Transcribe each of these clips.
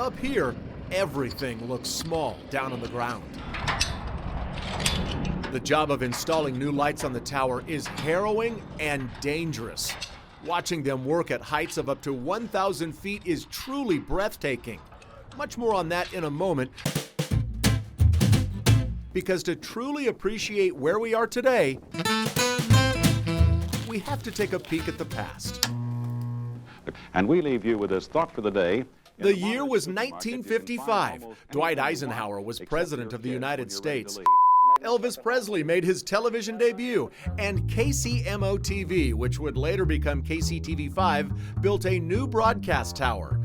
Up here, everything looks small down on the ground. The job of installing new lights on the tower is harrowing and dangerous. Watching them work at heights of up to 1,000 feet is truly breathtaking. Much more on that in a moment, because to truly appreciate where we are today, we have to take a peek at the past. And we leave you with this thought for the day. The year was 1955. Dwight Eisenhower was President of the United States. Elvis Presley made his television debut, and KCMO-TV, which would later become KCTV5, built a new broadcast tower.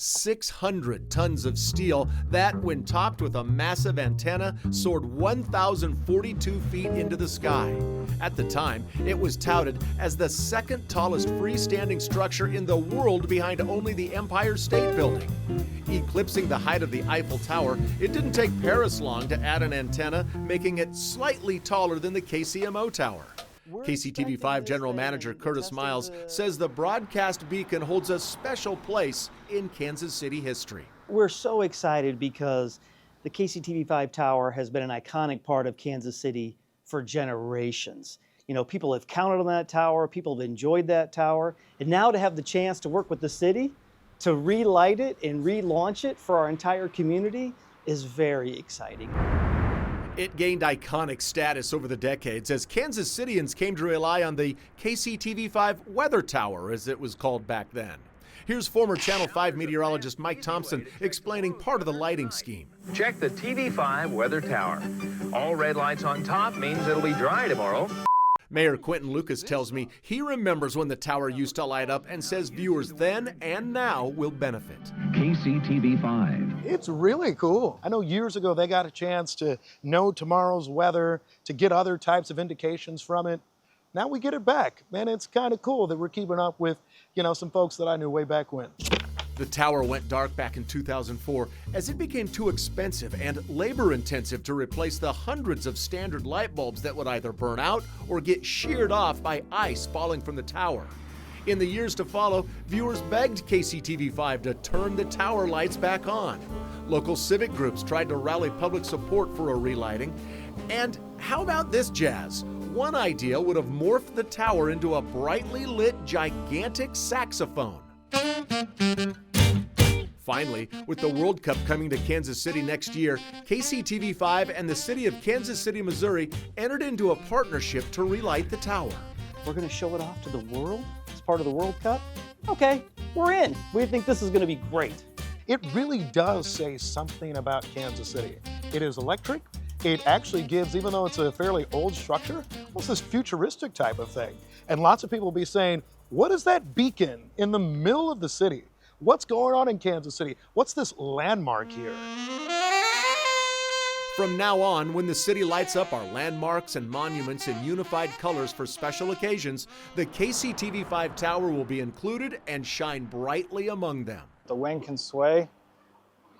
600 tons of steel that, when topped with a massive antenna, soared 1,042 feet into the sky. At the time, it was touted as the second tallest freestanding structure in the world behind only the Empire State Building. Eclipsing the height of the Eiffel Tower, it didn't take Paris long to add an antenna, making it slightly taller than the KCMO Tower. KCTV5 General Manager Curtis Miles says the broadcast beacon holds a special place in Kansas City history. We're so excited because the KCTV5 Tower has been an iconic part of Kansas City for generations. You know, people have counted on that tower, people have enjoyed that tower, and now to have the chance to work with the city to relight it and relaunch it for our entire community is very exciting. It gained iconic status over the decades as Kansas Cityans came to rely on the KCTV5 Weather Tower, as it was called back then. Here's former Channel 5 meteorologist Mike Thompson explaining part of the lighting scheme. Check the TV5 Weather Tower. All red lights on top means it'll be dry tomorrow. Mayor Quentin Lucas tells me he remembers when the tower used to light up and says viewers then and now will benefit. KCTV5. It's really cool. I know years ago they got a chance to know tomorrow's weather, to get other types of indications from it. Now we get it back. Man, it's kind of cool that we're keeping up with, some folks that I knew way back when. The tower went dark back in 2004 as it became too expensive and labor-intensive to replace the hundreds of standard light bulbs that would either burn out or get sheared off by ice falling from the tower. In the years to follow, viewers begged KCTV5 to turn the tower lights back on. Local civic groups tried to rally public support for a relighting. And how about this jazz? One idea would have morphed the tower into a brightly lit, gigantic saxophone. Finally, with the World Cup coming to Kansas City next year, KCTV5 and the city of Kansas City, Missouri entered into a partnership to relight the tower. We're going to show it off to the world as part of the World Cup? Okay, we're in. We think this is going to be great. It really does say something about Kansas City. It is electric. It actually gives, even though it's a fairly old structure, what's this futuristic type of thing? And lots of people will be saying, what is that beacon in the middle of the city? What's going on in Kansas City? What's this landmark here? From now on, when the city lights up our landmarks and monuments in unified colors for special occasions, the KCTV5 Tower will be included and shine brightly among them. The wind can sway,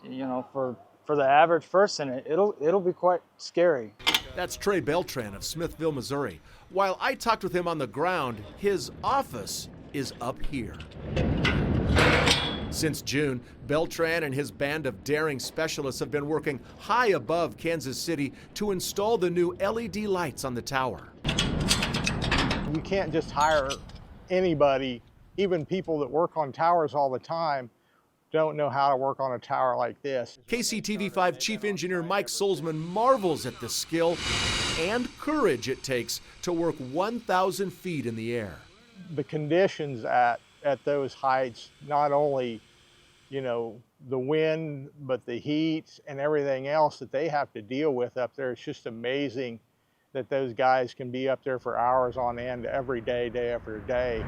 for the average person, it'll be quite scary. That's Trey Beltran of Smithville, Missouri. While I talked with him on the ground, his office is up here. Since June, Beltran and his band of daring specialists have been working high above Kansas City to install the new LED lights on the tower. You can't just hire anybody. Even people that work on towers all the time don't know how to work on a tower like this. KCTV5 Chief Engineer Mike Solzman marvels at the skill and courage it takes to work 1,000 feet in the air. The conditions at those heights, not only, the wind, but the heat and everything else that they have to deal with up there, it's just amazing that those guys can be up there for hours on end every day, day after day.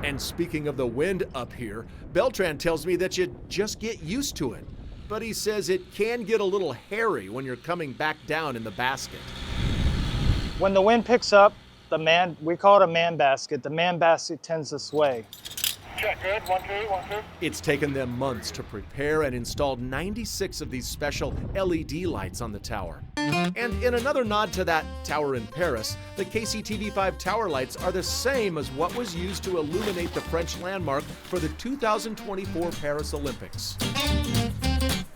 And speaking of the wind up here, Beltran tells me that you just get used to it. But he says it can get a little hairy when you're coming back down in the basket. When the wind picks up, we call it a man basket. The man basket tends to sway. check, good. 1, 2, 1, 2. It's taken them months to prepare and installed 96 of these special LED lights on the tower. And in another nod to that tower in Paris, the KCTV5 Tower lights are the same as what was used to illuminate the French landmark for the 2024 Paris Olympics.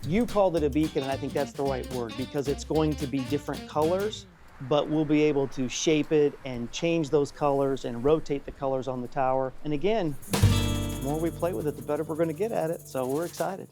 You called it a beacon, and I think that's the right word, because it's going to be different colors, but we'll be able to shape it and change those colors and rotate the colors on the tower. And again, the more we play with it, the better we're going to get at it. So we're excited.